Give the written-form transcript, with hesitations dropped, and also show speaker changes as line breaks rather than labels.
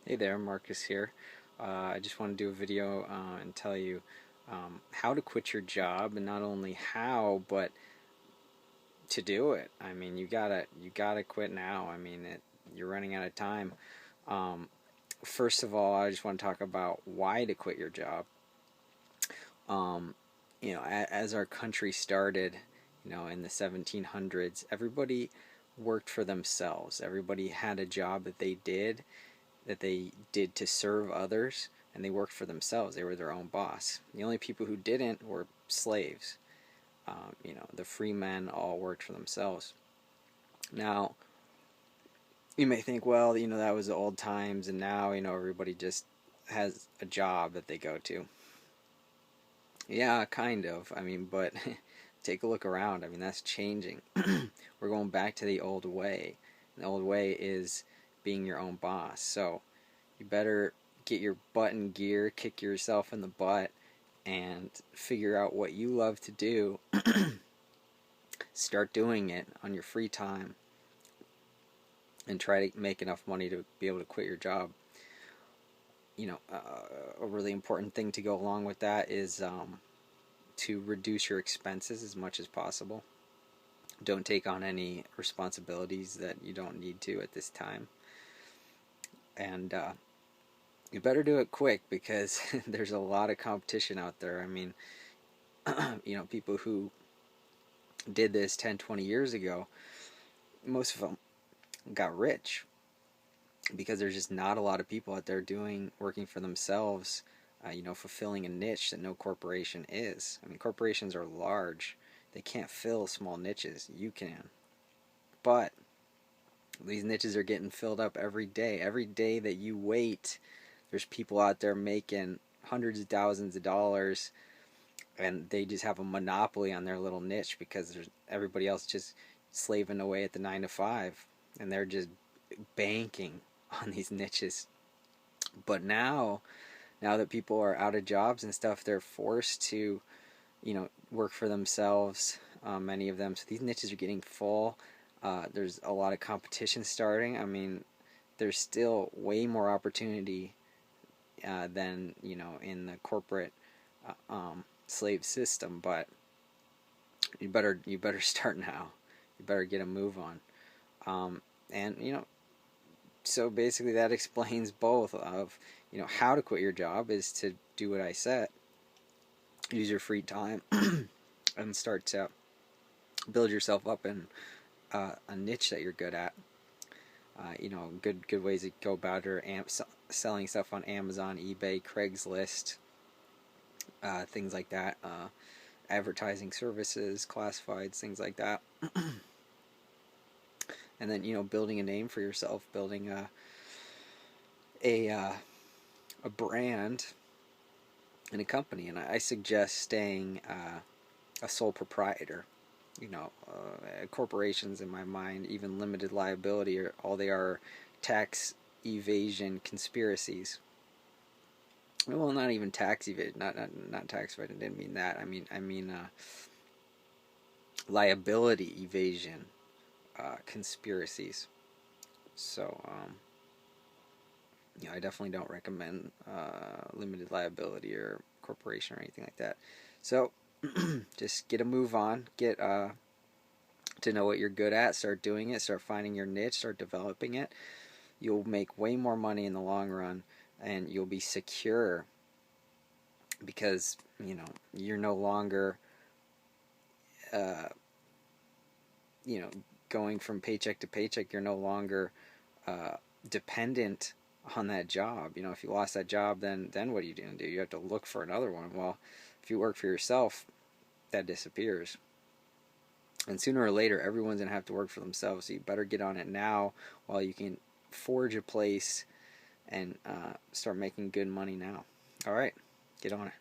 Hey there, Marcus here. I just want to do a video and tell you how to quit your job, and not only how, but to do it. I mean, you gotta quit now. I mean, you're running out of time. Um, First of all, I just want to talk about why to quit your job. Um, as our country started, in the 1700s, everybody worked for themselves. Everybody had a job that they did to serve others, and they worked for themselves. They were their own boss. The only people who didn't were slaves. The free men all worked for themselves. Now, you may think, well, that was the old times, and now, everybody just has a job that they go to. Yeah, kind of. I mean, but take a look around. I mean, that's changing. We're going back to the old way. The old way is being your own boss. So, you better get your butt in gear, kick yourself in the butt, and figure out what you love to do. Start doing it on your free time and try to make enough money to be able to quit your job. A really important thing to go along with that is to reduce your expenses as much as possible. Don't take on any responsibilities that you don't need to at this time. And you better do it quick, because there's a lot of competition out there. I mean, people who did this 10, 20 years ago, most of them got rich because there's just not a lot of people out there working for themselves, fulfilling a niche that no corporation is. I mean, corporations are large. They can't fill small niches. You can. But these niches are getting filled up every day. Every day that you wait, there's people out there making hundreds of thousands of dollars, and they just have a monopoly on their little niche because there's everybody else just slaving away at the 9 to 5, and they're just banking on these niches. But now that people are out of jobs and stuff, they're forced to, work for themselves. Many of them, so these niches are getting full. There's a lot of competition starting. I mean, there's still way more opportunity than in the corporate slave system, but you better start now. You better get a move on. And so basically that explains both of how to quit your job is to do what I said. Use your free time and start to build yourself up in a niche that you're good at. Good ways to go about it are selling stuff on Amazon, eBay, Craigslist, things like that. Advertising services, classifieds, things like that. And then building a name for yourself, building a brand and a company. And I suggest staying a sole proprietor. Corporations, in my mind, even limited liability, they are tax evasion conspiracies. Well, not even tax evasion, not tax evasion. I didn't mean that. I mean liability evasion conspiracies. So, I definitely don't recommend limited liability or corporation or anything like that. So, just get a move on. Get to know what you're good at. Start doing it. Start finding your niche. Start developing it. You'll make way more money in the long run, and you'll be secure because you're no longer going from paycheck to paycheck. You're no longer dependent on that job. If you lost that job, then what are you going to do? You have to look for another one. Well, if you work for yourself, that disappears. And sooner or later, everyone's going to have to work for themselves. So you better get on it now while you can forge a place and start making good money now. All right, get on it.